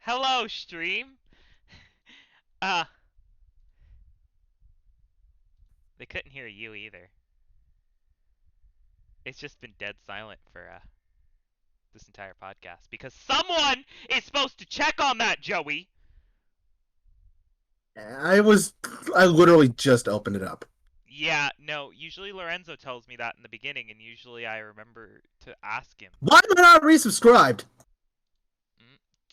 Hello, stream. Uh, they couldn't hear you either. It's just been dead silent for this entire podcast because someone is supposed to check on that, Joey. I was, I literally just opened it up. Yeah, no, usually Lorenzo tells me that in the beginning, and usually I remember to ask him. Why am I not resubscribed?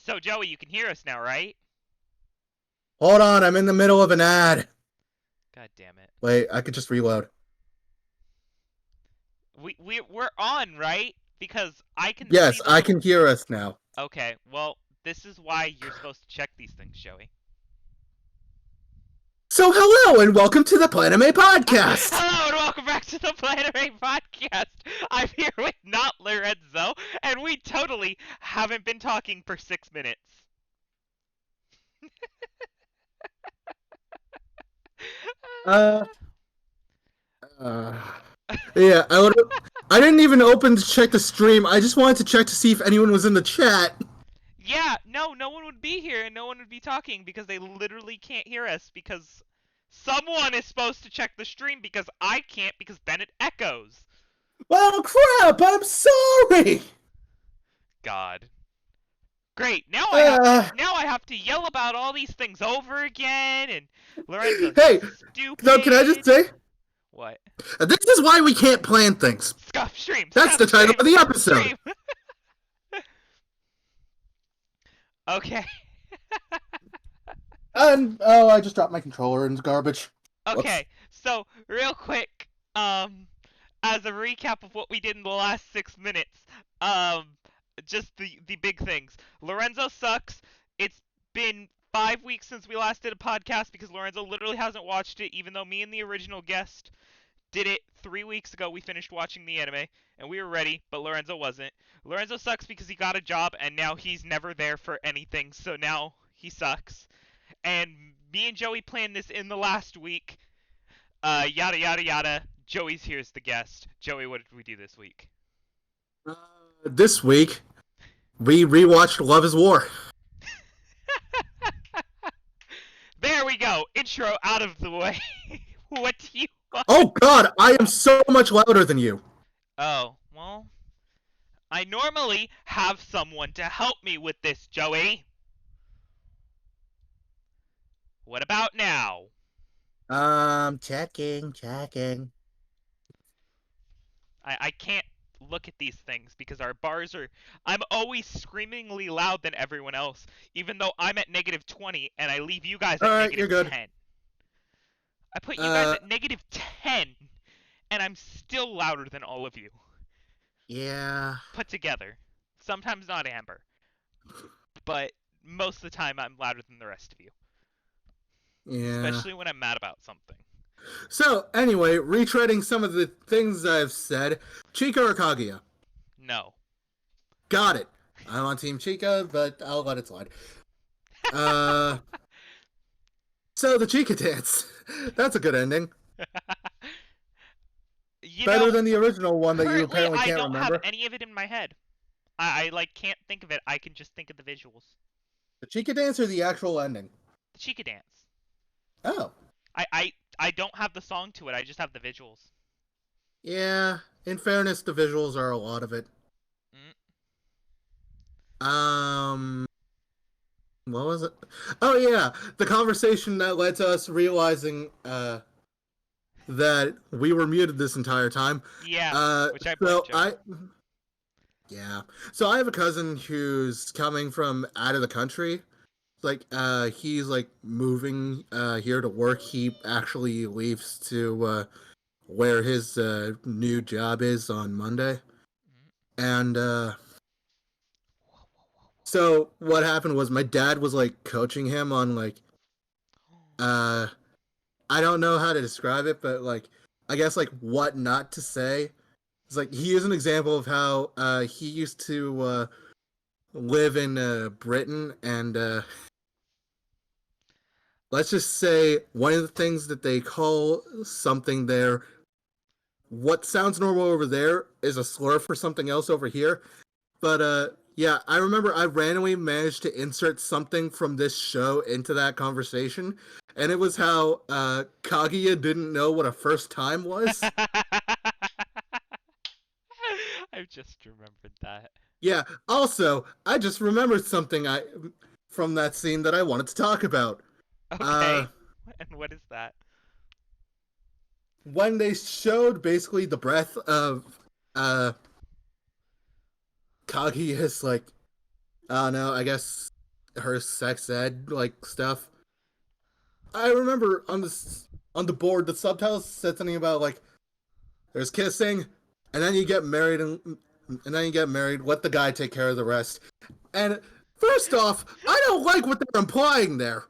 So, Joey, you can hear us now, right? Hold on, I'm in the middle of an ad. God damn it. Wait, I could just reload. We're on, right? Because I can Yes, see the I little... can hear us now. Okay, well, this is why you're supposed to check these things, Joey. So hello and welcome to the Planime Podcast. Hello and welcome back to the Planime Podcast. I'm here with not Lorenzo, and we totally haven't been talking for 6 minutes. Uh, yeah, I didn't even open to check the stream. I just wanted to check to see if anyone was in the chat. Yeah, no one would be here and no one would be talking because they literally can't hear us because someone is supposed to check the stream because I can't because then it echoes. Well, crap! I'm sorry. God. Great. Now I have to yell about all these things over again and Lorenzo. Hey, Stupid. so can I just say? What? This is why we can't plan things. Scuff stream. That's the title of the episode. Okay. And I just dropped my controller in the garbage. Okay. So real quick, as a recap of what we did in the last 6 minutes, just the big things. Lorenzo sucks. It's been 5 weeks since we last did a podcast because Lorenzo literally hasn't watched it, even though me and the original guest did it 3 weeks ago. We finished watching the anime and we were ready, but Lorenzo wasn't. Lorenzo sucks because he got a job and now he's never there for anything, so now he sucks. And me and Joey planned this in the last week. Yada yada yada. Joey's here's the guest. Joey, what did we do this week? This week, we rewatched Love is War. There we go. Intro out of the way. What do you want? Oh god, I am so much louder than you. Oh, well, I normally have someone to help me with this, Joey. What about now? Checking. I can't look at these things because our bars are... I'm always screamingly loud than everyone else, even though I'm at negative 20 and I leave you guys at Alright, negative you're good. 10. I put you guys at negative 10 and I'm still louder than all of you. Yeah. Put together. Sometimes not Amber. But most of the time I'm louder than the rest of you. Yeah. Especially when I'm mad about something. So, anyway, retreading some of the things I've said. Chica or Kaguya? No. Got it. I'm on Team Chica, but I'll let it slide. So the Chica dance. That's a good ending. Better than the original one that you apparently can't remember. I don't have any of it in my head. I can't think of it. I can just think of the visuals. The Chica dance or the actual ending? The Chica dance. Oh. I don't have the song to it. I just have the visuals. Yeah. In fairness, the visuals are a lot of it. What was it? Oh yeah, the conversation that led to us realizing that we were muted this entire time. Yeah, which I blame Joe. Yeah. So I have a cousin who's coming from out of the country. Like, he's like moving here to work. He actually leaves to where his new job is on Monday. And so what happened was my dad was like coaching him on like I don't know how to describe it, but like I guess like what not to say. It's like he is an example of how he used to live in Britain, and let's just say one of the things that they call something there, what sounds normal over there is a slur for something else over here. But Yeah, I remember I randomly managed to insert something from this show into that conversation, and it was how Kaguya didn't know what a first time was. I've just remembered that. Yeah, also, I just remembered something I from that scene that I wanted to talk about. Uh, Okay. And what is that? when they showed basically the breath of uh Kaguya's like, I don't know, I guess her sex ed like stuff. I remember on the board the subtitles said something about like there's kissing, and then you get married, and then you get married. Let the guy take care of the rest. And first off, I don't like what they're implying there.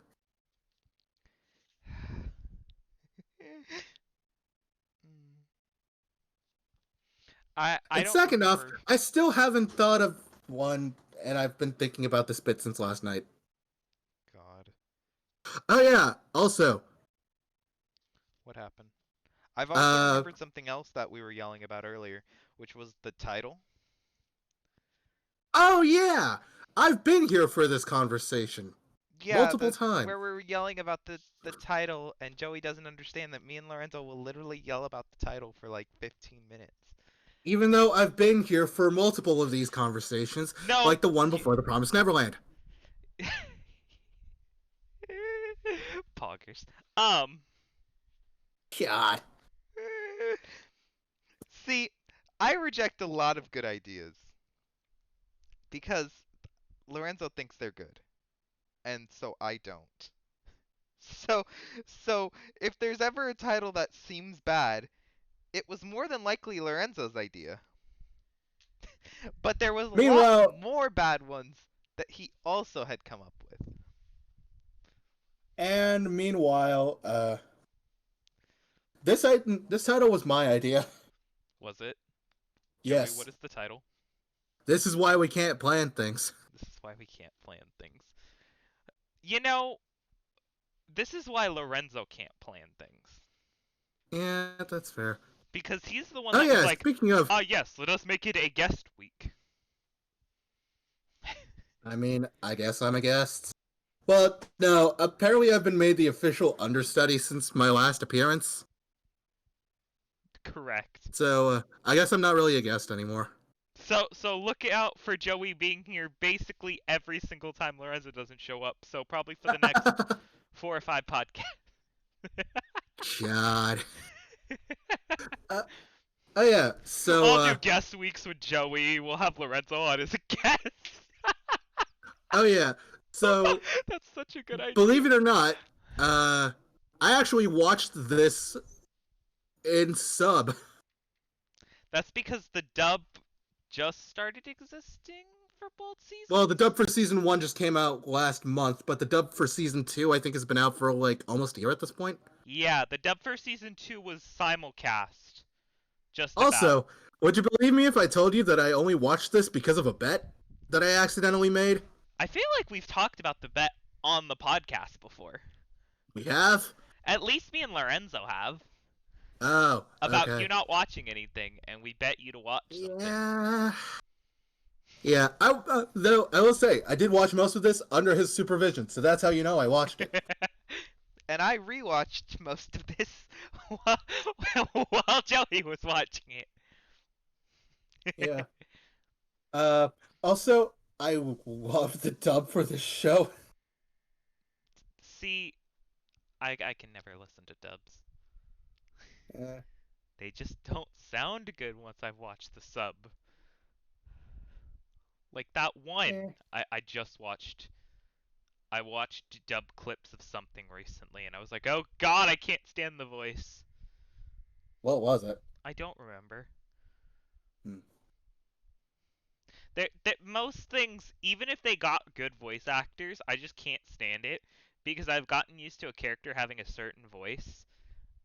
I And don't second off, remember. I still haven't thought of one, and I've been thinking about this bit since last night. God, Oh yeah. Also, what happened? I've also uh, remembered something else that we were yelling about earlier, which was the title. oh yeah, I've been here for this conversation Yeah, multiple the times. where we were yelling about the title, and Joey doesn't understand that me and Lorenzo will literally yell about the title for like 15 minutes. Even though I've been here for multiple of these conversations, No, like the one you. before the Promised Neverland. Poggers. Um. God. See, I reject a lot of good ideas because Lorenzo thinks they're good, and so I don't. So, so if there's ever a title that seems bad, it was more than likely Lorenzo's idea. But there was a lot Meanwhile, more bad ones that he also had come up with. meanwhile, this title was my idea. Was it? Joey, what Yes. is the title? This is why we can't plan things. This is why we can't plan things. You know, this is why Lorenzo can't plan things. Yeah, that's fair. Because he's the one Oh that was yeah, like, speaking of, ah, yes, let us make it a guest week. I mean, I guess I'm a guest. But no, apparently I've been made the official understudy since my last appearance. Correct. So, I guess I'm not really a guest anymore. So look out for Joey being here basically every single time Lorenzo doesn't show up. So probably for the next 4 or 5 podcasts. God. Uh, oh yeah, so, I'll do guest weeks with Joey. We'll have Lorenzo on as a guest. oh yeah, so, That's such a good idea. believe it or not, I actually watched this in sub. That's because the dub just started existing for both Well, the seasons? dub for season 1 just came out last month, but the dub for season 2 I think has been out for like almost a year at this point. Yeah, the dub for season 2 was simulcast. Just about. Also, would you believe me if I told you that I only watched this because of a bet that I accidentally made? I feel like we've talked about the bet on the podcast before. We have? At least me and Lorenzo have. Oh, About okay. you not watching anything, and we bet you to watch something. Yeah. Yeah, though I will say I did watch most of this under his supervision, so that's how you know I watched it. And I rewatched most of this while Joey was watching it. Yeah. Uh, also, I love the dub for this show. See, I can never listen to dubs. Uh, They just don't sound good once I've watched the sub. Like that one eh. I just watched. I watched dub clips of something recently, and I was like, oh god, I can't stand the voice. What was it? I don't remember. Hmm. That most things, even if they got good voice actors, I just can't stand it because I've gotten used to a character having a certain voice,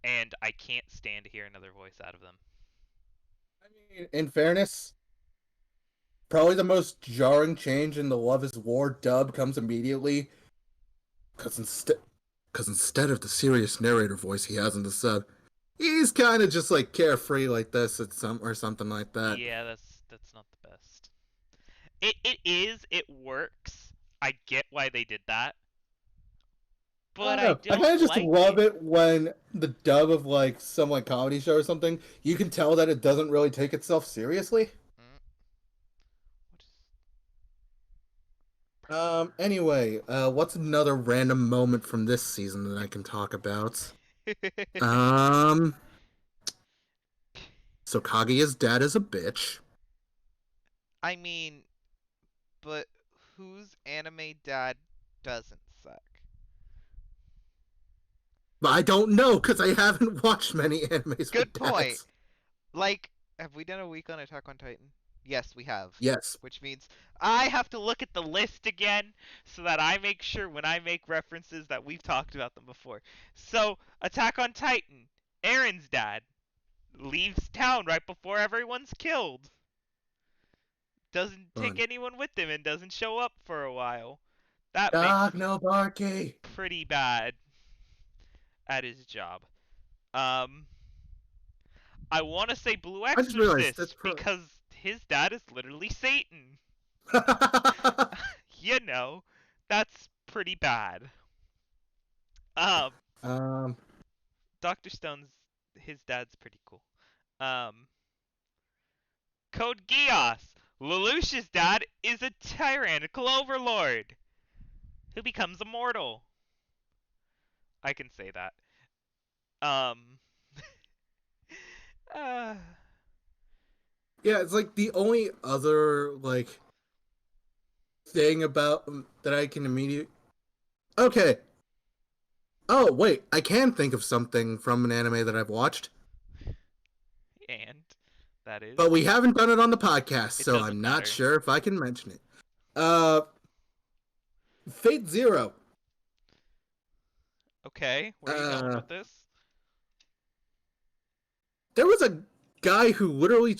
and I can't stand to hear another voice out of them. I mean, in fairness, probably the most jarring change in the Love Is War dub comes immediately, because instead of the serious narrator voice he has in the sub, he's kind of just like carefree like this or something like that. Yeah, that's not the best. it works. I get why they did that, I but don't I know. I don't kind of just like love it. it when the dub of like some like comedy show or something, you can tell that it doesn't really take itself seriously. Mm, what Anyway, what's another random moment from this season that I can talk about? is... Um, so Kaguya's dad is a bitch, I mean, but whose anime dad doesn't suck? but I don't know because I haven't watched many animes Good with point. dads. Like, have we done a week on Attack on Titan? Yes, we have. Yes. Which means I have to look at the list again so that I make sure when I make references that we've talked about them before. So, Attack on Titan, Aaron's dad leaves town right before everyone's killed. Doesn't take Fun. anyone with him and doesn't show up for a while. That makes Dog him no barky. pretty bad at his job. Um, I want to say Blue I just realized that's Exorcist because his dad is literally Satan. You know, that's pretty bad. Um, um, Dr. Stone's his dad's pretty cool. Um, Code Geass. Lelouch's dad is a tyrannical overlord who becomes immortal. I can say that. Um, uh, yeah, it's like the only other like thing about that I can immediately. Okay. Oh wait, I can think of something from an anime that I've watched, and that is, but we haven't done it on the podcast, it so doesn't I'm not matter. sure if I can mention it. Uh, Fate Zero. Okay, where are you going Uh, with this? there was a guy who literally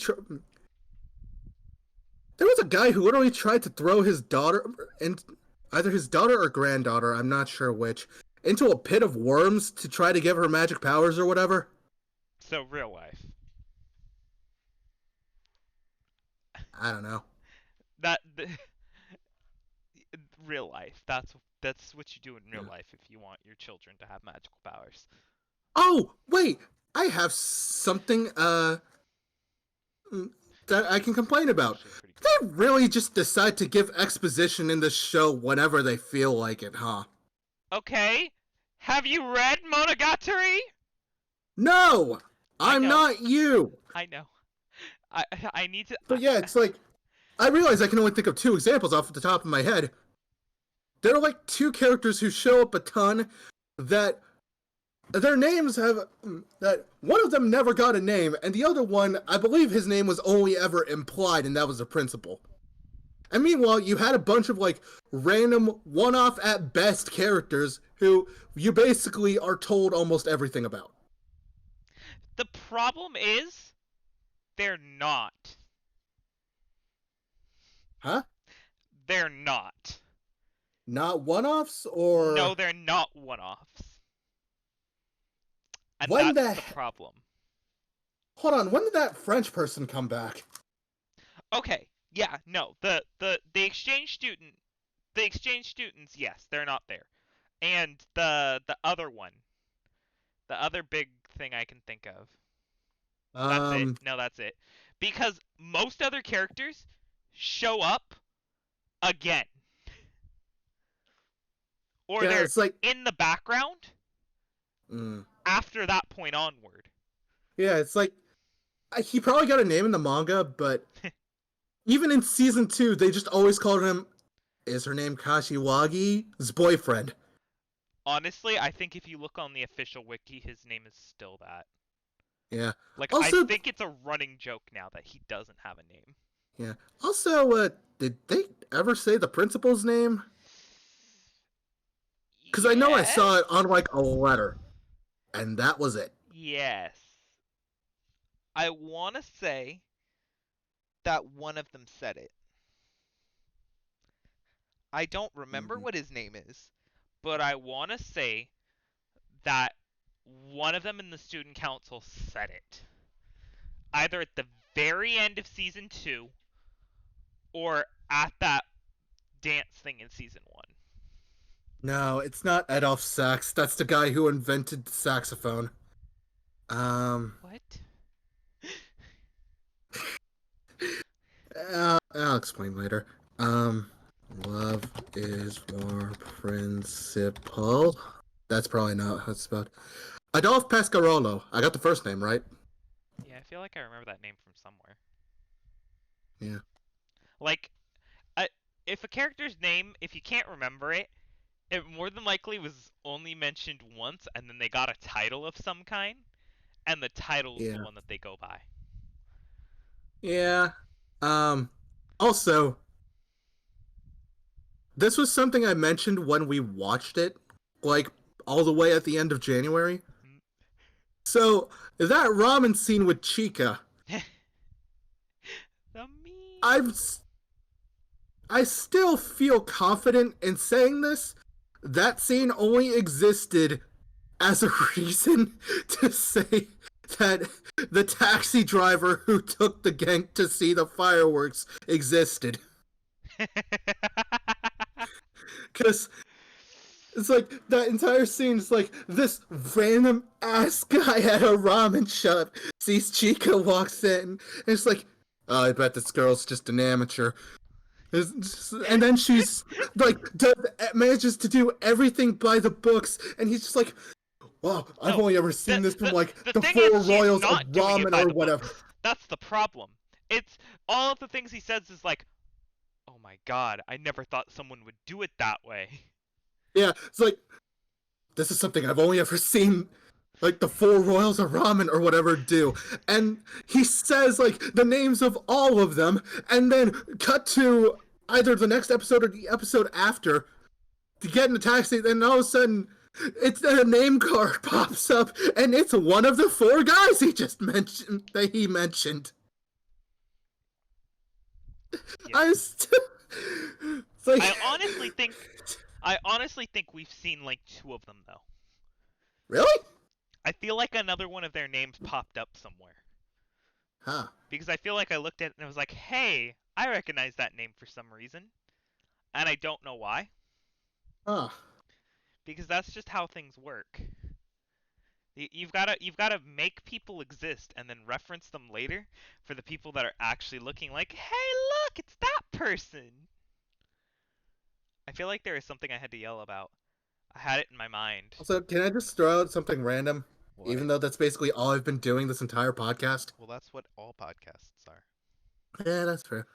there was a guy who literally tried to throw his daughter and either his daughter or granddaughter, I'm not sure which, into a pit of worms to try to give her magic powers or whatever. So real life. I don't know. That real life. That's what you do in real Yeah. life if you want your children to have magical powers. Oh, wait. I have something that I can complain It's about. actually pretty cool. They really just decide to give exposition in the show whenever they feel like it, huh? Okay, have you read Monogatari? No! I I'm know, not you! I know. I I need to. But yeah, it's like, I realize I can only think of two examples off the top of my head. There are like two characters who show up a ton that their names have that one of them never got a name, and the other one, I believe his name was only ever implied, and that was the principal. And meanwhile, you had a bunch of like random one-off at best characters who you basically are told almost everything about. The problem is they're not. Huh? They're not. Not one-offs or No, they're not one-offs. And when that's the the problem. hold on, when did that French person come back? Okay, yeah, no, the exchange students, yes, they're not there. And the other one, the other big thing I can think of. That's it. Um, No, that's it. Because most other characters show up again, or yeah, they're it's like, in the background mm, after that point onward. yeah, it's like he probably got a name in the manga, but even in season 2, they just always called him. Is her name Kashiwagi's boyfriend? Honestly, I think if you look on the official wiki, his name is still that. Yeah. Like, I Also, think it's a running joke now that he doesn't have a name. yeah. Also, did they ever say the principal's name? Because I know I Yes? saw it on like a letter, and that was it. Yes. I want to say that one of them said it. I don't remember Mhm. what his name is, but I want to say that one of them in the student council said it. Either at the very end of season 2 or at that dance thing in season 1. No, it's not Adolf Sax. That's the guy who invented the saxophone. Um, What? I'll explain later. Um, Love is more principle. That's probably not how it's spelled. Adolf Pescarolo. I got the first name right. Yeah, I feel like I remember that name from somewhere. Yeah. Like, I, if a character's name, if you can't remember it, it more than likely was only mentioned once, and then they got a title of some kind, and the title's the Yeah. one that they go by. Yeah. Um, Also, this was something I mentioned when we watched it, like all the way at the end of January. So that ramen scene with Chica, The meme. I've I still feel confident in saying this. That scene only existed as a reason to say that the taxi driver who took the gang to see the fireworks existed. Because it's like that entire scene is like this random ass guy at a ramen shop sees Chica walks in and it's like, oh, I bet this girl's just an amateur. And then she's like manages to do everything by the books, and he's just like, wow, I've No, only ever seen this from like the the thing Four is, he's Royals of not doing it ramen by or the whatever. books. That's the problem. It's all of the things he says is like, oh my god, I never thought someone would do it that way. Yeah, it's like this is something I've only ever seen like the Four Royals of Ramen or whatever do. And he says like the names of all of them, and then cut to either the next episode or the episode after to get in a taxi, and all of a sudden it's a name card pops up, and it's one of the four guys he just mentioned that he mentioned. Yeah. I was it's like I honestly think we've seen like 2 of them though. really? I feel like another one of their names popped up somewhere. Huh. Because I feel like I looked at it and I was like, hey, I recognize that name for some reason. And I don't know why. Huh. Because that's just how things work. You've gotta make people exist and then reference them later for the people that are actually looking like, hey, look, it's that person. I feel like there is something I had to yell about. I had it in my mind. Also, can I just throw out something random? What? Even though that's basically all I've been doing this entire podcast. Well, that's what all podcasts are. Yeah, that's fair.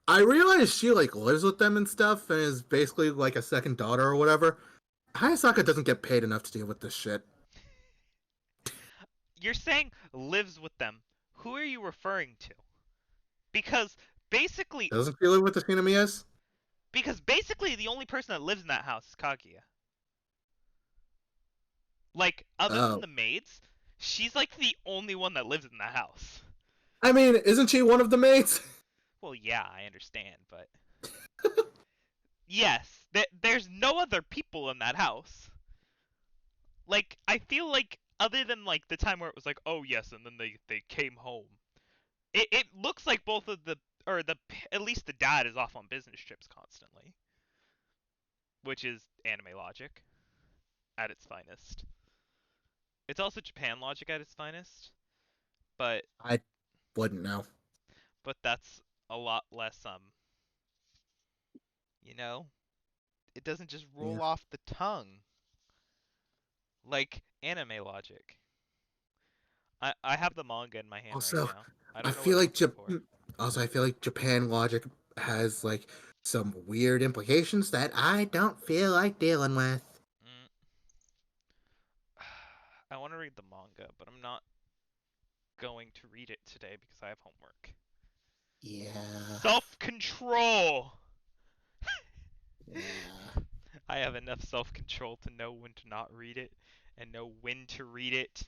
I realize she like lives with them and stuff, and is basically like a second daughter or whatever. Hayasaka doesn't get paid enough to deal with this shit. You're saying lives with them. Who are you referring to? Because basically, Doesn't she live with the Shinamiyas? the only person that lives in that house is Kaguya. Like, other than Oh. the maids, she's like the only one that lives in the house. I mean, isn't she one of the maids? Well, yeah, I understand, but yes, there's no other people in that house. Like, I feel like other than like the time where it was like, oh yes, and then they came home. It looks like both of the or the at least the dad is off on business trips constantly, which is anime logic at its finest. It's also Japan logic at its finest, but I wouldn't know. that's a lot less you know, it doesn't just Yeah. roll off the tongue like anime logic. I have the manga in my hand right Also, now. I I don't know feel what I'm like looking for. also I feel like Japan logic has like some weird implications that I don't feel like dealing with. Mm. I want to read the manga, but I'm not going to read it today because I have homework. Yeah. Self-control! Yeah. I have enough self-control to know when to not read it and know when to read it.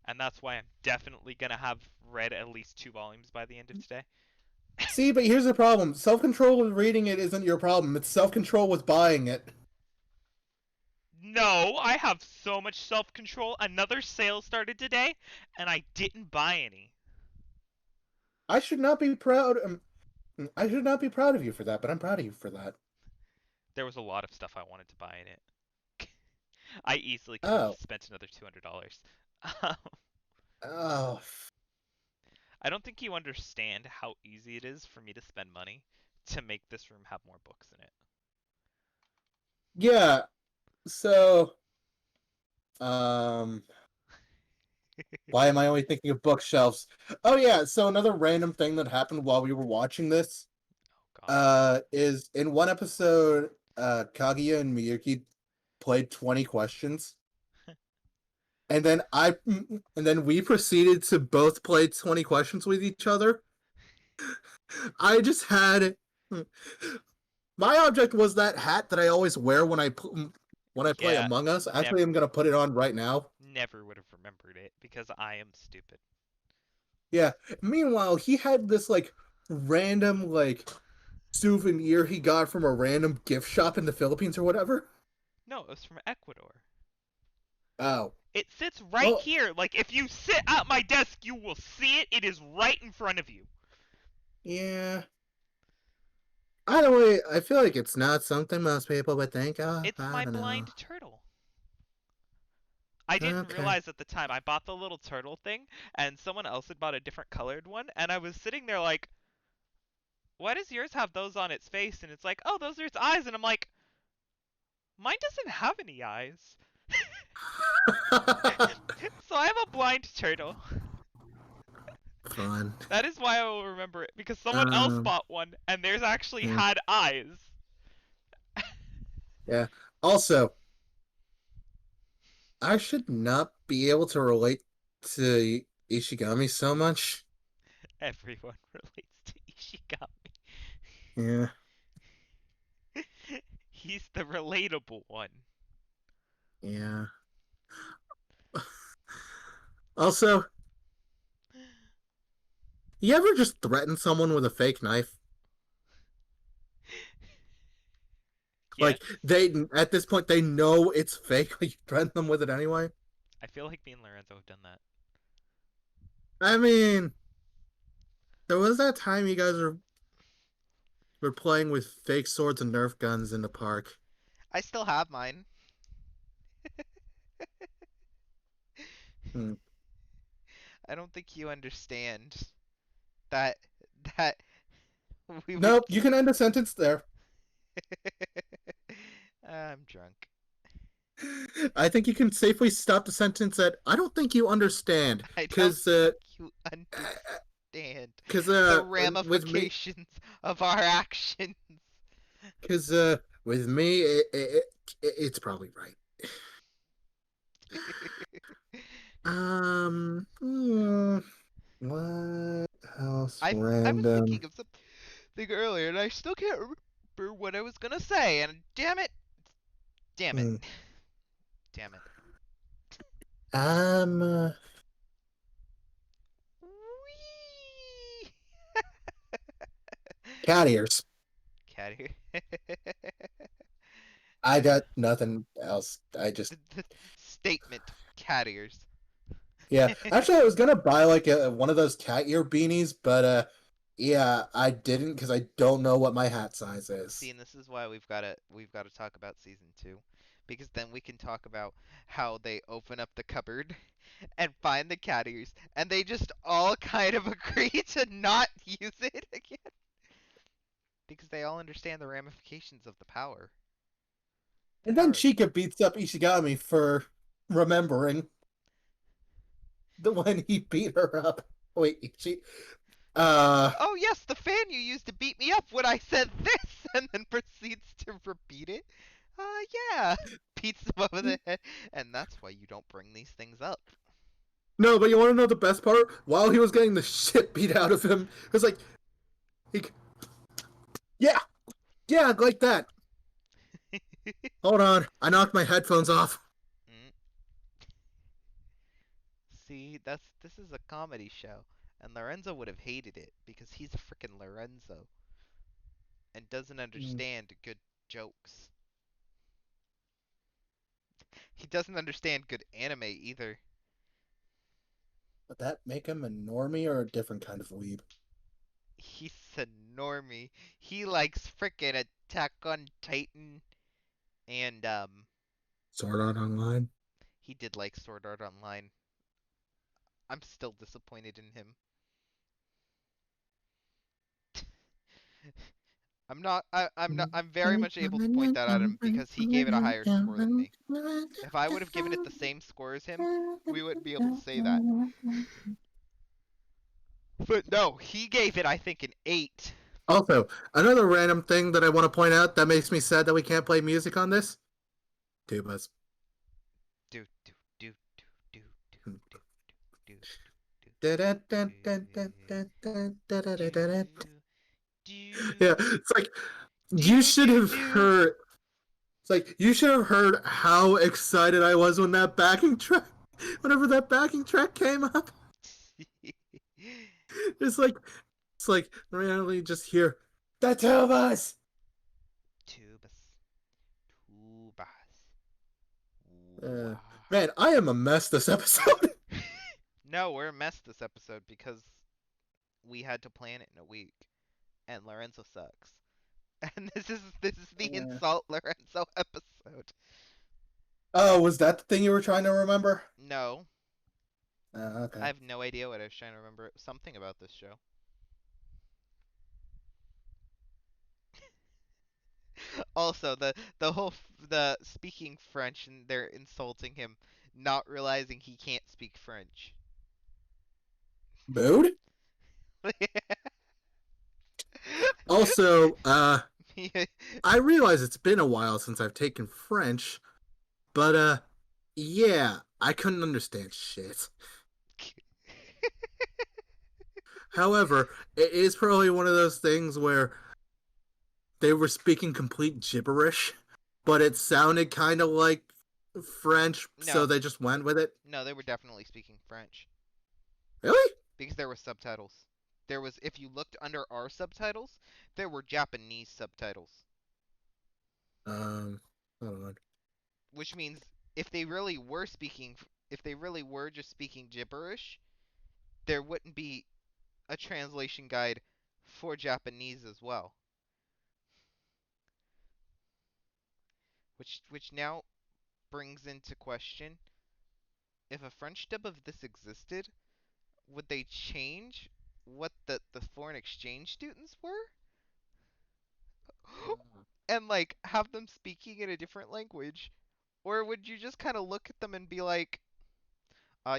And that's why I'm definitely going to have read at least 2 volumes by the end of today. See, but here's the problem. Self-control with reading it isn't your problem. It's self-control with buying it. No, I have so much self-control. Another sale started today, and I didn't buy any. I should not be proud. I should not be proud of you for that, but I'm proud of you for that. There was a lot of stuff I wanted to buy in it. I easily could have Oh, spent another $200. oh, I don't think you understand how easy it is for me to spend money to make this room have more books in it. yeah. So, um, why am I only thinking of bookshelves? Oh yeah. So another random thing that happened while we were watching this, Oh God. is in one episode, Kaguya and Miyuki played 20 questions. And then and then we proceeded to both play 20 questions with each other. I just had my object was that hat that I always wear when I play Yeah, Among Us. Actually, I'm never, gonna put it on right now. never would have remembered it because I am stupid. Yeah. Meanwhile, he had this like random like souvenir he got from a random gift shop in the Philippines or whatever. No, it was from Ecuador. Oh. It sits right Well, here. Like, if you sit at my desk, you will see it. It is right in front of you. yeah. Either way, I feel like it's not something most people would think of. It's I my don't know. blind turtle. I didn't Okay. realize at the time. I bought the little turtle thing, and someone else had bought a different colored one, and I was sitting there like, why does yours have those on its face? And it's like, oh, those are its eyes. And I'm like, mine doesn't have any eyes. So I have a blind turtle. Fun. That is why I will remember it, because someone else Um, bought one, and theirs actually yeah. had eyes. Yeah. Also, I should not be able to relate to Ishigami so much. Everyone relates to Ishigami. Yeah. He's the relatable one. Yeah. Also, you ever just threaten someone with a fake knife? Yes. Like they at this point they know it's fake, but you threaten them with it anyway. I feel like me and Lorenzo have done that. I mean, there was that time you guys were playing with fake swords and Nerf guns in the park. I still have mine. Hmm. I don't think you understand that that we would. Nope, you can end a sentence there. I'm drunk. I think you can safely stop the sentence at "I don't think you understand," I don't because think you understand because the with me ramifications of our actions. because with me it's probably right. What else I was random? thinking of something earlier, and I still can't remember what I was gonna say. And damn it, damn it, Hmm. damn it. Um, Whee! cat ears. Cat here. I got nothing else. I just The statement, cat ears. yeah. Actually, I was gonna buy like one of those cat ear beanies, but yeah, I didn't because I don't know what my hat size See, is. and this is why we've got to talk about season 2, because then we can talk about how they open up the cupboard and find the cat ears, and they just all kind of agree to not use it again because they all understand the ramifications of the power. And then Power. Chica beats up Ishigami for remembering the when he beat her up. Wait, Oh yes, the fan you used to beat me up when I said this, and then proceeds to repeat it. Yeah, beats him over the head, and that's why you don't bring these things up. no, but you want to know the best part? While he was getting the shit beat out of him, it was like, he, yeah, yeah, like that. Hold on, I knocked my headphones off. Mm. See, this is a comedy show, and Lorenzo would have hated it because he's a freaking Lorenzo and doesn't Mm, understand good jokes. He doesn't understand good anime either. would that make him a normie or a different kind of weeb? He's a normie. He likes frickin' Attack on Titan, and Sword Art Online. he did like Sword Art Online. I'm still disappointed in him. I'm not. I'm very much able to point that at him because he gave it a higher score than me. If I would have given it the same score as him, we wouldn't be able to say that. But no, he gave it, I think, an 8. Also, another random thing that I want to point out that makes me sad that we can't play music on this. Tubas. Do do do do do do do do Yeah, do it's like you do should do have do. heard. It's like you should have heard how excited I was when that backing track, whenever that backing track came up. It's like randomly just hear the tubas. Tubas, tubas. Uh, Wow. man, I am a mess this episode. No, we're a mess this episode because we had to plan it in a week, and Lorenzo sucks. And this is the insult Lorenzo episode. Oh, was that the thing you were trying to remember? No, I Okay. have no idea what I was trying to remember. Something about this show. Also, the speaking French and they're insulting him, not realizing he can't speak French. Mood? Also, I realize it's been a while since I've taken French, but yeah, I couldn't understand shit. However, it is probably one of those things where they were speaking complete gibberish, but it sounded kind of like French, so No, they just went with it. no, they were definitely speaking French Really? because there were subtitles. There was, if you looked under our subtitles, there were Japanese subtitles, Um, hold on. which means if they really were speaking, if they really were just speaking gibberish, there wouldn't be a translation guide for Japanese as well. Which now brings into question, if a French dub of this existed, would they change what the foreign exchange students were? And like have them speaking in a different language? Or would you just kind of look at them and be like,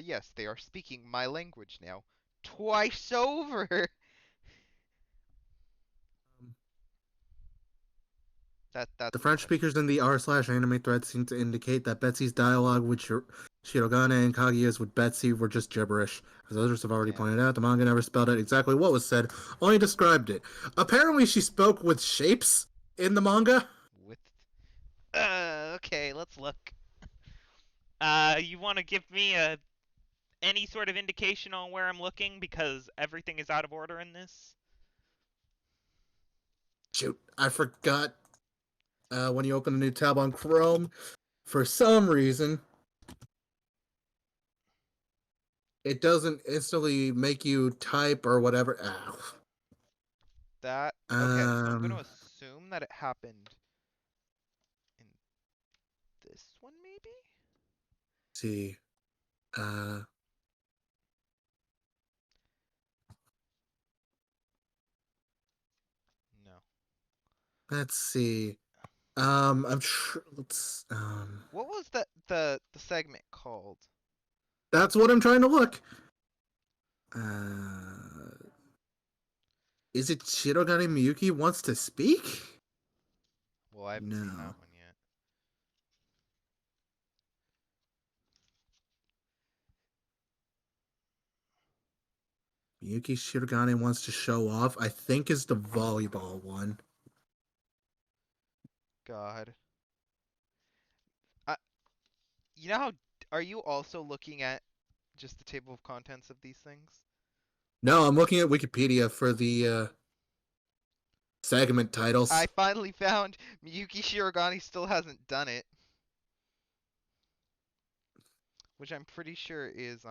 yes, they are speaking my language now. Twice over. The That's the French question. speakers in the r/anime thread seem to indicate that Betsy's dialogue with Shirogane and Kaguya's with Betsy were just gibberish. As others have already Yeah. pointed out, the manga never spelled out exactly what was said, only described it. Apparently, she spoke with shapes in the manga. With okay, let's look. You want to give me any sort of indication on where I'm looking because everything is out of order in this? Shoot, I forgot when you open a new tab on Chrome, for some reason, it doesn't instantly make you type or whatever. Ow. That okay, so I'm going to Um, assume that it happened in this one maybe? let's see. Uh, No. let's see. Let's. What was the segment called? That's what I'm trying to look. Uh, is it Shirogane Miyuki wants to speak? Well, I haven't seen No. that one yet. Miyuki Shirogane wants to show off. I think is the volleyball one. God. I, you know how are you also looking at just the table of contents of these things? No, I'm looking at Wikipedia for the segment I titles. finally found Miyuki Shirogane still hasn't done it, which I'm pretty sure is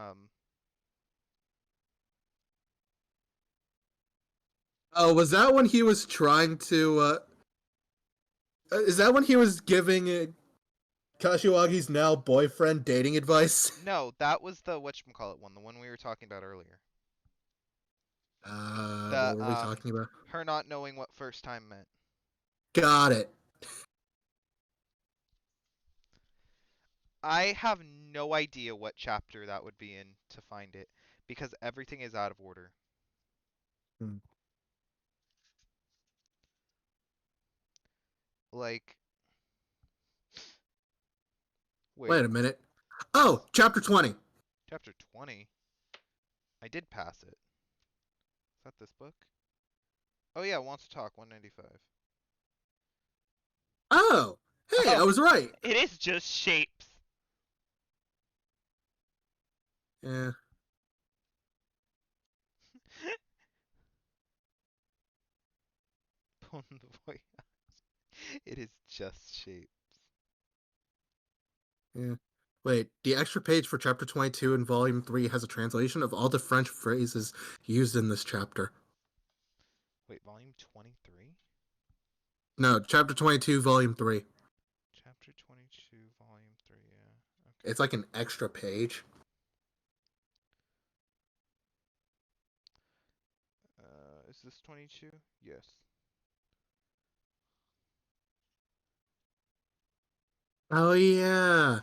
Oh, was that when he was trying to? Is that when he was giving Kashiwagi's now boyfriend dating advice? No, that was the whatchamacallit one, the one we were talking about earlier. What The were we talking about? her not knowing what first time meant. Got it. I have no idea what chapter that would be in to find it because everything is out of order. Hmm. Like, wait, Wait a minute. Oh, chapter 20. chapter 20? I did pass it. Is that this book? Oh yeah, Wants to Talk 195. Oh, hey, I Oh, was right. it is just shapes. Yeah. Bon the Voyage. It is just shapes. Yeah. Wait, the extra page for chapter 22 in volume 3 has a translation of all the French phrases used in this chapter. Wait, volume 23? No, chapter 22, volume 3. Chapter 22, volume 3, yeah. Okay. It's like an extra page. Is this 22? Yes. Oh, yeah.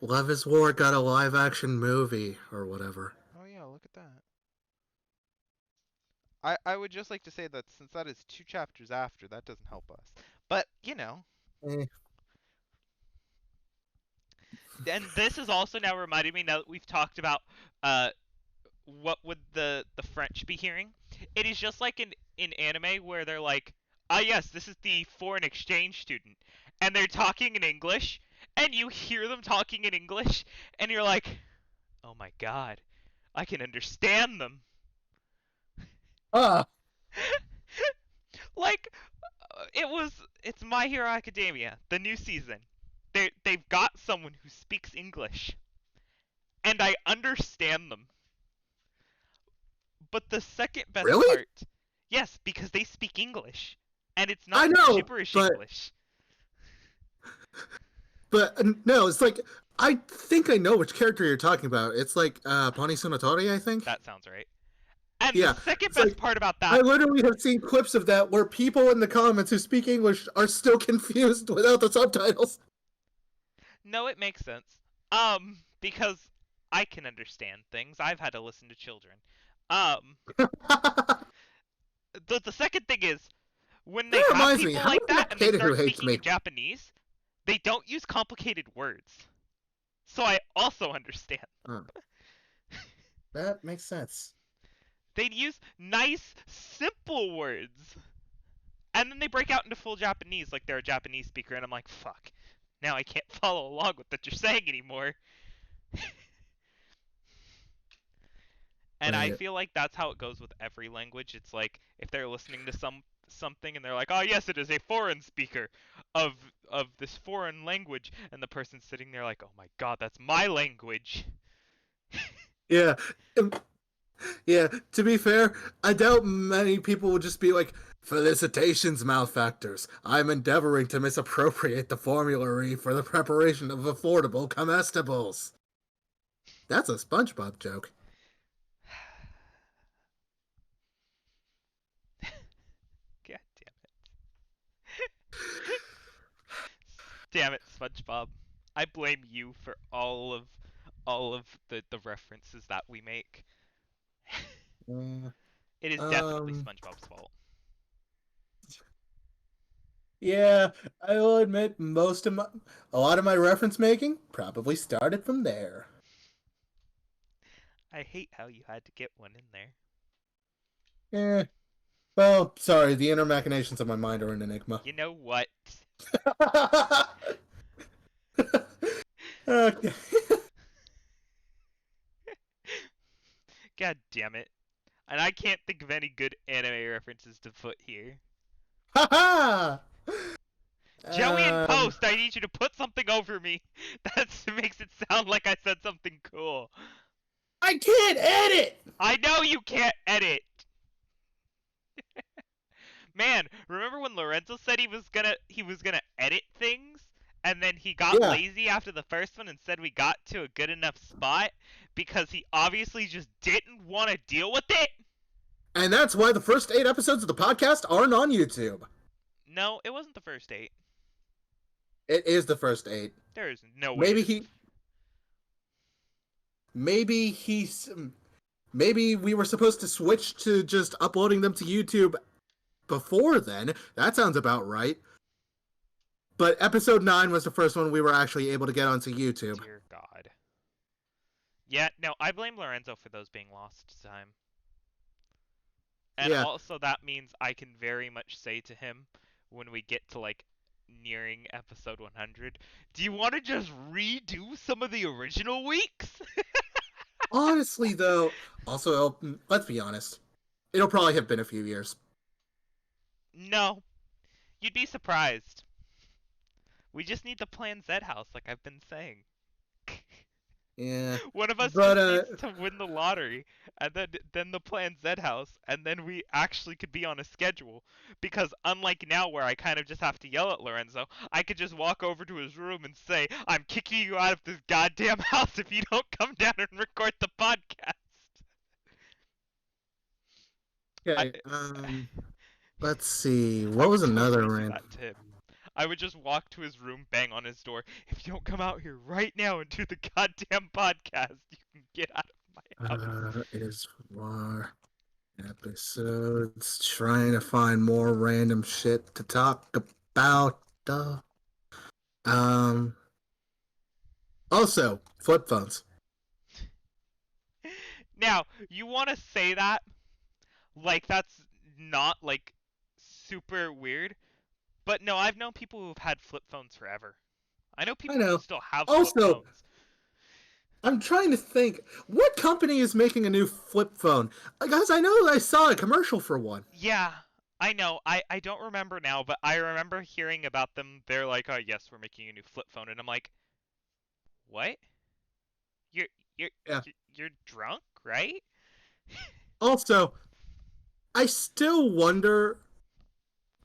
Love is War got a live action movie or whatever. Oh yeah, look at that. I would just like to say that since that is 2 chapters after, that doesn't help us. But, you know. Eh. And this is also now reminding me, now that we've talked about uh what would the French be hearing. It is just like in anime where they're like, ah yes, this is the foreign exchange student, and they're talking in English, and you hear them talking in English, and you're like, oh my god, I can understand them. Ah, Like, it's My Hero Academia, the new season. They've got someone who speaks English, and I understand them. But the second best really? part, yes, because they speak English, and it's I not know, gibberish but English. no, it's like I think I know which character you're talking about. It's like Pani Sunotori, I think. That sounds right. And the Yeah, second it's best like part about I that, literally have seen clips of that where people in the comments who speak English are still confused without the subtitles. no, it makes sense. Because I can understand things. I've had to listen to children. Um, That the second thing is when they have reminds me, people how like about that that and they kid who start hates speaking me? in Japanese, they don't use complicated words. So I also understand. Huh. That makes sense. They'd use nice, simple words. And then they break out into full Japanese like they're a Japanese speaker, and I'm like, fuck. Now I can't follow along with what you're saying anymore. And I Wait. feel like that's how it goes with every language. It's like if they're listening to something and they're like, "Oh yes, it is a foreign speaker of this foreign language," and the person's sitting there like, "Oh my god, that's my language." Yeah. Yeah, to be fair, I doubt many people will just be like, felicitations, malefactors. I'm endeavoring to misappropriate the formulary for the preparation of affordable comestibles. That's a SpongeBob joke. God damn it, SpongeBob. I blame you for all of the references that we make. Uh, It is definitely um, SpongeBob's fault. yeah, I will admit a lot of my reference making probably started from there. I hate how you had to get one in there. Eh, well, sorry, the inner machinations of my mind are an enigma. You know what? Okay. God damn it. And I can't think of any good anime references to put here. Ha Joey in Um, post, I need you to put something over me that makes it sound like I said something cool. I can't edit! I know you can't edit. Man, remember when Lorenzo said he was gonna edit things, and then he got Yeah, lazy after the first one and said we got to a good enough spot because he obviously just didn't want to deal with it? and that's why the first 8 episodes of the podcast aren't on YouTube. No, it wasn't the first 8. It is the first 8. There is no way it Maybe isn't. he, maybe he's, maybe we were supposed to switch to just uploading them to YouTube before then. That sounds about right. But episode 9 was the first one we were actually able to get onto YouTube. Dear God. Yeah, no, I blame Lorenzo for those being lost to time. And Yeah. also that means I can very much say to him when we get to like nearing episode 100, do you want to just redo some of the original weeks? Honestly, though, also, let's be honest. It'll probably have been a few years. No, you'd be surprised. We just need the Plan Z house, like I've been saying. Yeah. One of us But, just needs to win the lottery, and then the Plan Z house, and then we actually could be on a schedule. Because unlike now, where I kind of just have to yell at Lorenzo, I could just walk over to his room and say, "I'm kicking you out of this goddamn house if you don't come down and record the podcast." okay, let's see. I What would was another totally do rant? that to him. I would just walk to his room, bang on his door. If you don't come out here right now and do the goddamn podcast, you can get out of my house. Is more episodes. Trying to find more random shit to talk about. Um. Also, flip phones. Now, you want to say that like that's not like super weird, but no, I've known people who've had flip phones forever. I know I people who know. still have flip Also, phones. I'm trying to think. What company is making a new flip phone? Guys, I know I saw a commercial for one. Yeah, I know. I don't remember now, but I remember hearing about them. They're like, "Oh, yes, we're making a new flip phone." And I'm like, "What? You're you're Yeah. you're drunk, right?" Also, I still wonder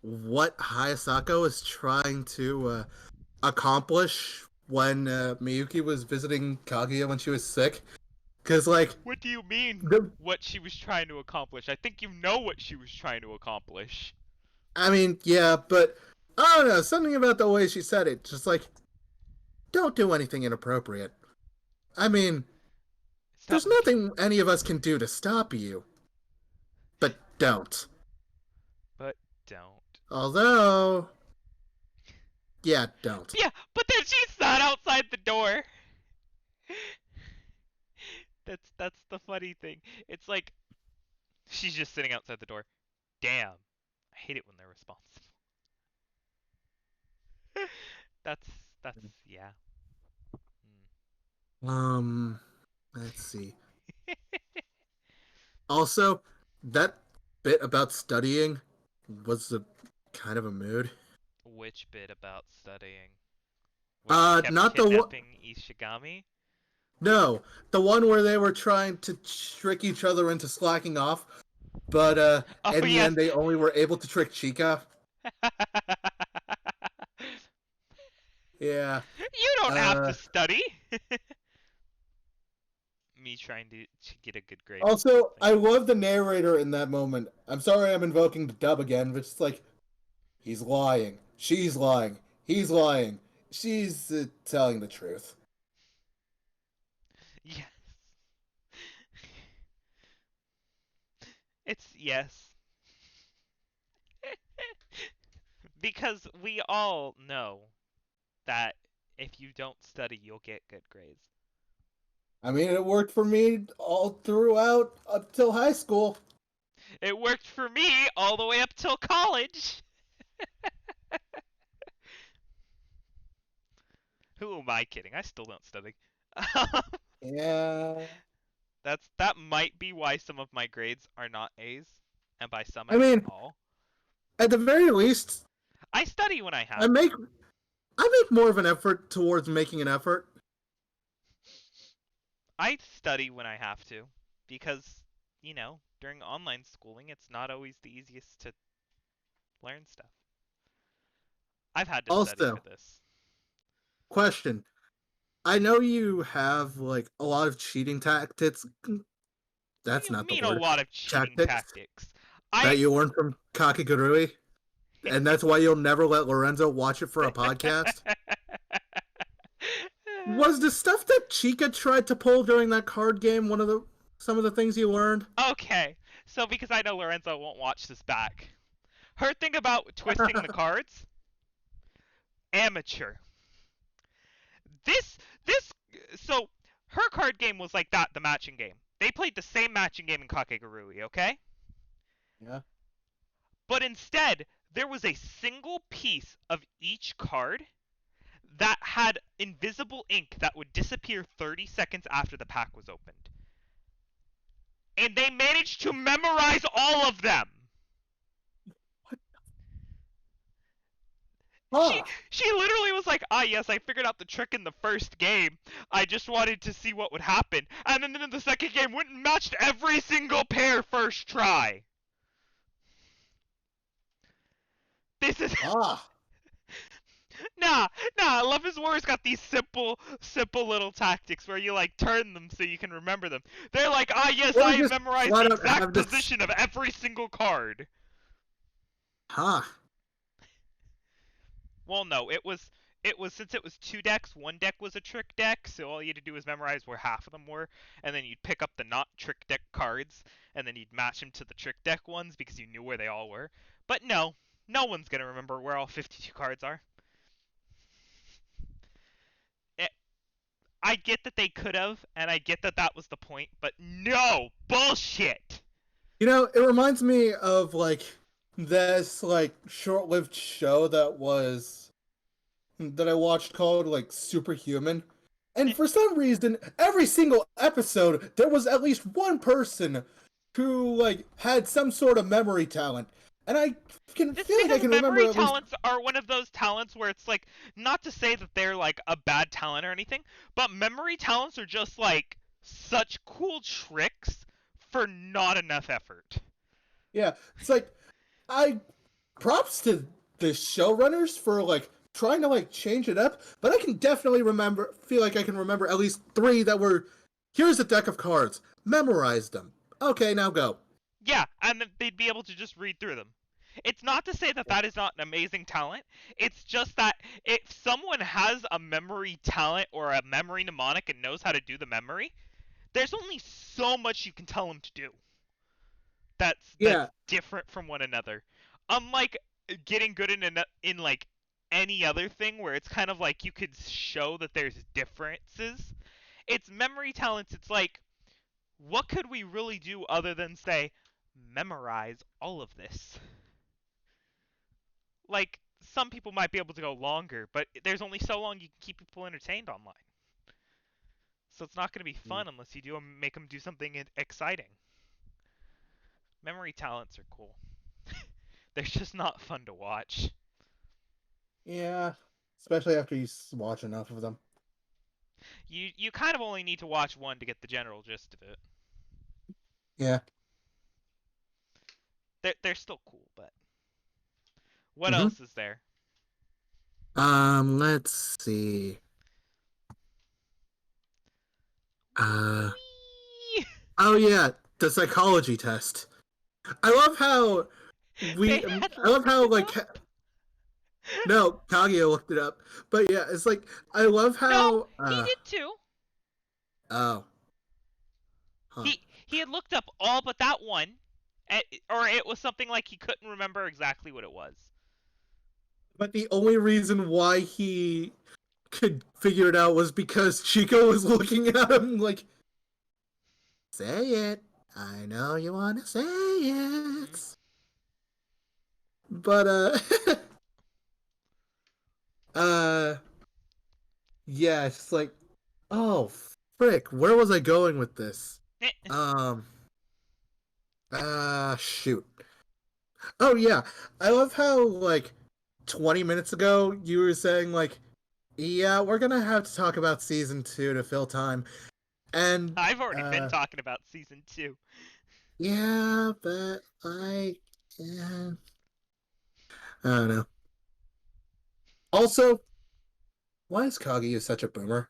what Hayasako is trying to accomplish when Miyuki was visiting Kaguya when she was sick. Because, like, What do you mean the, what she was trying to accomplish? I think you know what she was trying to accomplish. I mean, yeah, but I don't know, something about the way she said it, just like, don't do anything inappropriate. I mean, It's not there's like nothing any of us can do to stop you, but don't. but don't. Although, yeah, don't. Yeah, but then she sat outside the door. That's the funny thing. It's like she's just sitting outside the door. Damn. I hate it when they're responsible. that's that's yeah. Um, let's see. Also, that bit about studying was a kind of a mood. Which bit about studying? When she kept Not the one. kidnapping Ishigami? No, the one where they were trying to trick each other into slacking off, but Oh in the yes. end they only were able to trick Chica. Yeah. You don't have to study. Me trying to get a good grade. Also, I love the narrator in that moment. I'm sorry I'm invoking the dub again, but it's like, he's lying, she's lying, he's lying, she's telling the truth. Yes. It's yes. Because we all know that if you don't study, you'll get good grades. I mean, it worked for me all throughout up till high school. It worked for me all the way up till college. Who am I kidding? I still don't study. Yeah. That might be why some of my grades are not A's, and by some I I mean mean, all. at the very least, I study when I I have make to. I make more of an effort towards making an effort. I study when I have to, because during online schooling, it's not always the easiest to learn stuff. I've had to study Also, for this. question. I know you have like a lot of cheating tactics. What That's do you not the mean a word. lot of cheating Tactics tactics? that I you learned from Kakigurui, and that's why you'll never let Lorenzo watch it for a podcast. Was the stuff that Chica tried to pull during that card game some of the things you learned? Okay, so because I know Lorenzo won't watch this back. Her thing about twisting the cards, amateur. This so her card game was like that, the matching game. They played the same matching game in Kakegurui, okay? Yeah. But instead, there was a single piece of each card that had invisible ink that would disappear 30 seconds after the pack was opened. And they managed to memorize all of them. She Huh. she literally was like, "Ah, yes, I figured out the trick in the first game. I just wanted to see what would happen." And then in the second game, went and matched every single pair first try. This is Ah. nah. Love is War's got these simple little tactics where you like turn them so you can remember them. They're like, "Ah, yes, Or I just memorized flat the out have exact this. position of every single card." Huh. Well, no, it was since it was two decks. One deck was a trick deck, so all you had to do was memorize where half of them were, and then you'd pick up the not trick deck cards, and then you'd match them to the trick deck ones because you knew where they all were. But no one's gonna remember where all 52 cards are. It, I get that they could have, and I get that that was the point, but no bullshit. You know, it reminds me of like this like short-lived show that I watched called like Superhuman. And for some reason, every single episode there was at least one person who like had some sort of memory talent. And I can This feel is like I because can remember memory at least talents are one of those talents where it's like, not to say that they're like a bad talent or anything, but memory talents are just like such cool tricks for not enough effort. yeah, it's like I props to the showrunners for like trying to like change it up, but I can definitely feel like I can remember at least three that were here's a deck of cards, memorize them. Okay, now go. Yeah, and then they'd be able to just read through them. It's not to say that that is not an amazing talent. It's just that if someone has a memory talent or a memory mnemonic and knows how to do the memory, there's only so much you can tell them to do. That's Yeah, different from one another. Unlike getting good in like any other thing where it's kind of like you could show that there's differences. It's memory talents. It's like, what could we really do other than say memorize all of this? Like, some people might be able to go longer, but there's only so long you can keep people entertained online. So it's not going to be fun unless you do make them do something exciting. Memory talents are cool. They're just not fun to watch. yeah, especially after you watch enough of them. You kind of only need to watch one to get the general gist of it. Yeah. They're still cool, but what Mm-hmm. else is there? Let's see. Uh, Whee! oh yeah, the psychology test. I love how They we. had I love looked how it like up. no, Kaguya looked it up, but yeah, it's like I love No, how. he did too. Oh. Huh. He had looked up all but that one, or it was something like he couldn't remember exactly what it was. But the only reason why he could figure it out was because Chico was looking at him like, say it. I know you want to say it. But, uh, yeah, it's like, oh, frick, where was I going with this? Shoot. Oh, yeah, I love how, like, 20 minutes ago, you were saying, like, yeah, we're gonna have to talk about season 2 to fill time. And, I've already been talking about season 2. yeah, but, like, yeah. I don't know. Also, why is Kaguya such a boomer?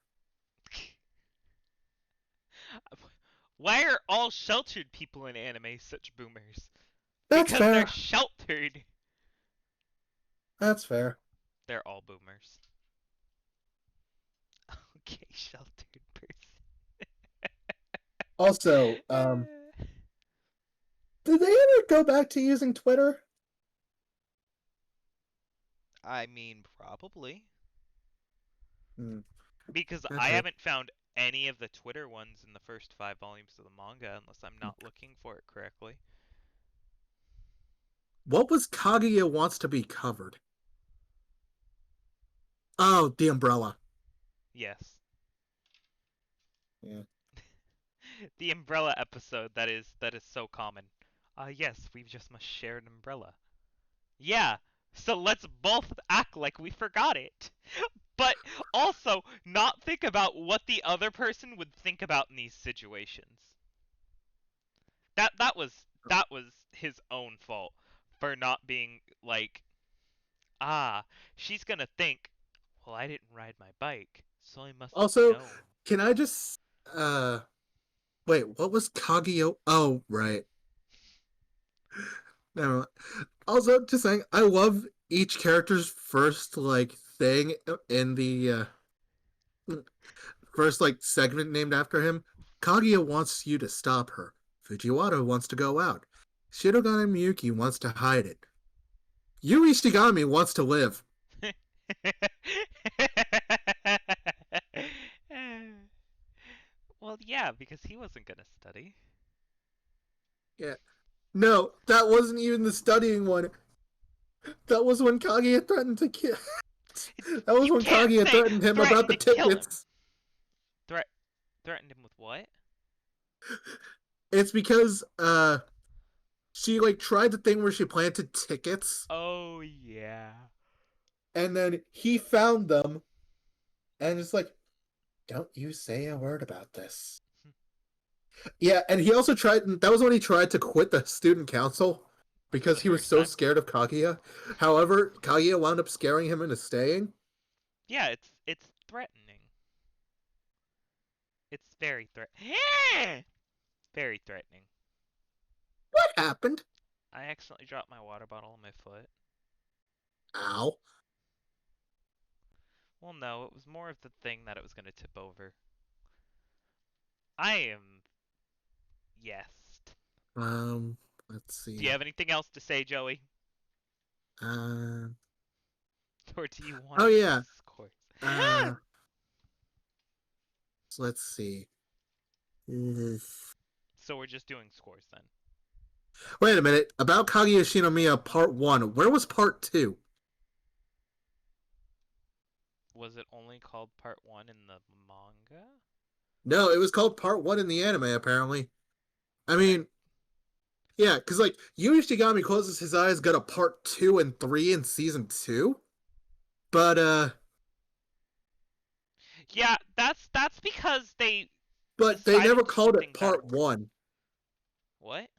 Why are all sheltered people in anime such boomers? That's Because they're fair. sheltered. That's fair. They're all boomers. Okay, sheltered Also, person. did they ever go back to using Twitter? I mean, probably. Hmm. Because I Okay. haven't found any of the Twitter ones in the first 5 volumes of the manga unless I'm not looking for it correctly. What was Kaguya wants to be covered? Oh, the umbrella. Yes. Yeah. The umbrella episode that is so common. Yes, we just must share an umbrella. Yeah, so let's both act like we forgot it. But also not think about what the other person would think about in these situations. That was his own fault for not being like, ah, she's gonna think, well, I didn't ride my bike, so I mustn't Also, know. can I just uh wait, what was Kaguya? Oh, right. Never mind. Also, just saying, I love each character's first like thing in the first like segment named after him. Kaguya wants you to stop her. Fujiwara wants to go out. Shirogane Miyuki wants to hide it. Yui Shigami wants to live. Well, yeah, because he wasn't gonna study. Yeah. No, that wasn't even the studying one. That was when Kaguya threatened to kill. That was You when can't Kaguya say threatened him about threatened the to kill him. tickets. Threatened him with what? It's because she like tried the thing where she planted tickets, Oh yeah. and then he found them, and it's like, don't you say a word about this. Yeah, and he also tried. That was when he tried to quit the student council For the because he was first so time. scared of Kaguya. However, Kaguya wound up scaring him into staying. Yeah, it's threatening. It's very very threatening. What happened? I accidentally dropped my water bottle on my foot. Ow. Well, no, it was more of the thing that it was gonna tip over. I am yes. Let's Do you see. have anything else to say, Joey? Uh, Or do you want oh to do yeah. scores? Uh, so let's see. So we're just doing scores then. Wait a minute. About Kaguya Shinomiya Part 1. Where was Part 2? Was it only called part 1 in the manga? No, it was called Part 1 in the anime, apparently. I Okay. mean, yeah, because, like, Yui Shigami Closes His Eyes got a Part 2 and 3 in Season 2. But, Yeah, that's because they they decided never to do called it things out of Part 1. what?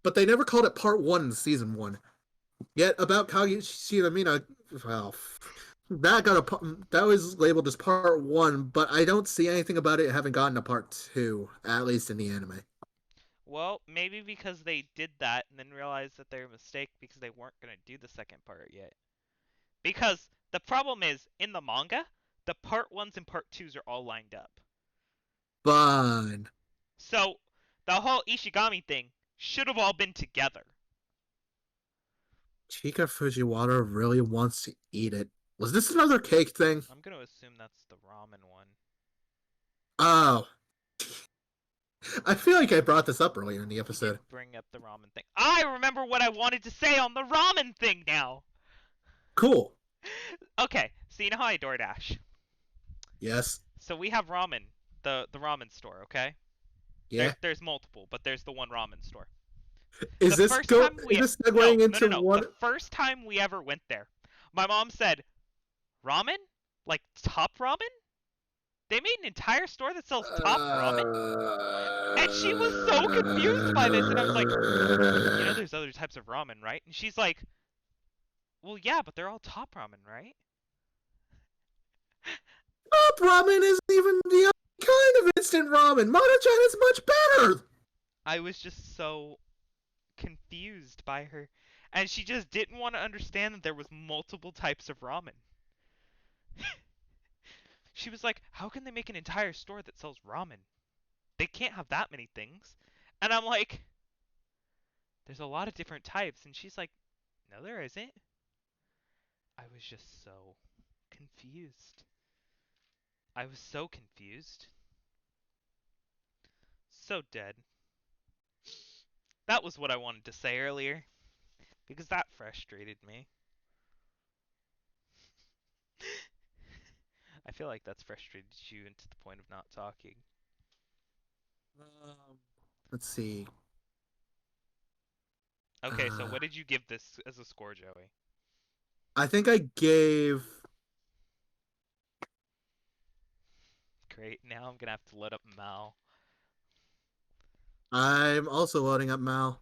But they never called it Part 1 in Season 1. Yet, about Kaguya Shinomiya, well, that was labeled as Part 1, but I don't see anything about it having gotten a Part 2, at least in the anime. Well, maybe because they did that and then realized that they're a mistake because they weren't going to do the second part yet. Because the problem is, in the manga, the part 1s and part 2s are all lined up. Fun. So, the whole Ishigami thing should have all been together. Chika Fujiwara really wants to eat it. Was this another cake thing? I'm going to assume that's the ramen one. Oh. I feel like I brought this up earlier in the He episode. did bring up the ramen thing. I remember what I wanted to say on the ramen thing now! Cool. Okay, so you know how I DoorDash? Yes. So we have ramen, the ramen store, okay? Yeah. There's multiple, but there's the one ramen store. Is The this first time we is this no, segueing no, into no, no. one? The first time we ever went there, my mom said, "Ramen? Like top ramen? They made an entire store that sells top ramen?" And she was so confused by this, and I was like, "You know, there's other types of ramen, right?" And she's like, Well, yeah, but they're all top ramen, right? Top ramen isn't even the other kind of instant ramen. Mana-chan is much better. I was just so confused by her. And she just didn't want to understand that there was multiple types of ramen. She was like, how can they make an entire store that sells ramen? They can't have that many things. And I'm like, there's a lot of different types. And she's like, no, there isn't. I was just so confused. I was so confused. So dead. That was what I wanted to say earlier. Because that frustrated me. I feel like that's frustrated you into the point of not talking. Let's see. Okay, so what did you give this as a score, Joey? I think I gave. Great. Now I'm gonna have to load up Mal. I'm also loading up Mal.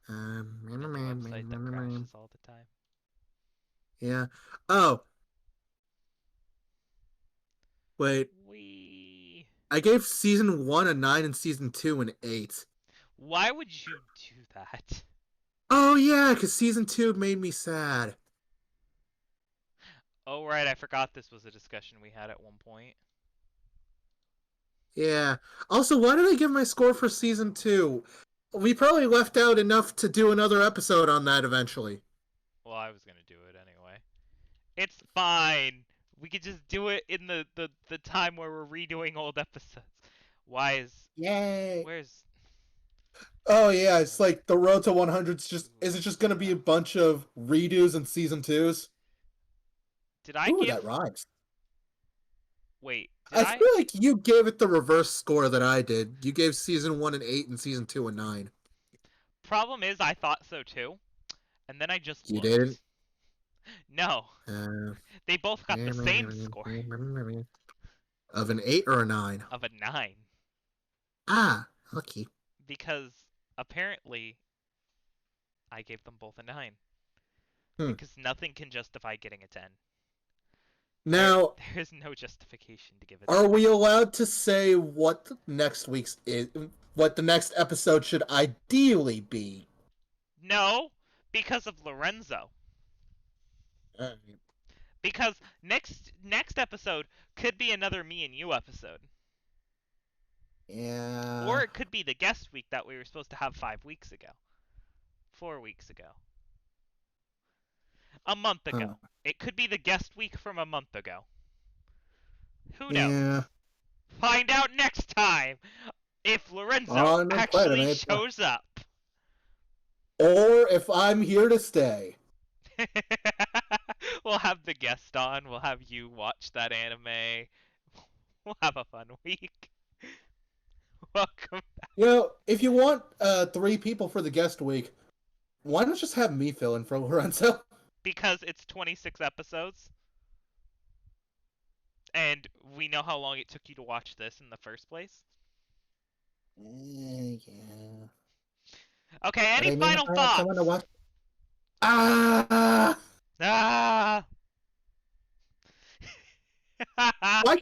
And the website that crashes all the time. Yeah. Oh. Wait. I gave season 1 a 9 and season 2 an 8. Why would you do that? Oh yeah, because season 2 made me sad. Oh right, I forgot this was a discussion we had at one point. Yeah. Also, why did I give my score for season 2? We probably left out enough to do another episode on that eventually. Well, I was gonna do it anyway. It's fine. We could just do it in the time where we're redoing old episodes. Why is Yay. where's Oh yeah, it's like the road to 100's just is it just gonna be a bunch of redos and season 2s? did I Ooh, give that rhymes. wait, I feel like you gave it the reverse score that I did. You gave season 1 an 8 and season 2 a 9. Problem is I thought so too. And then I just You looked. didn't? No. They both got the same score Of an 8 or a 9? of a 9 Ah, lucky. because apparently I gave them both a 9 Hmm. because nothing can justify getting a 10. Now, there's no justification to give it. Are we allowed to say what next week's is? What the next episode should ideally be? No, because of Lorenzo. Because next episode could be another me and you episode. Yeah. Or it could be the guest week that we were supposed to have 5 weeks ago. 4 weeks ago. A month ago. It could be the guest week from a month ago. Who knows? Yeah. Find out next time if Lorenzo actually shows up. Or if I'm here to stay. We'll have the guest on. We'll have you watch that anime. We'll have a fun week. Welcome back. You know, if you want 3 people for the guest week, why not just have me fill in for Lorenzo? Because it's 26 episodes. And we know how long it took you to watch this in the first place. Yeah. Okay, any final thoughts? Ah! Ah! Why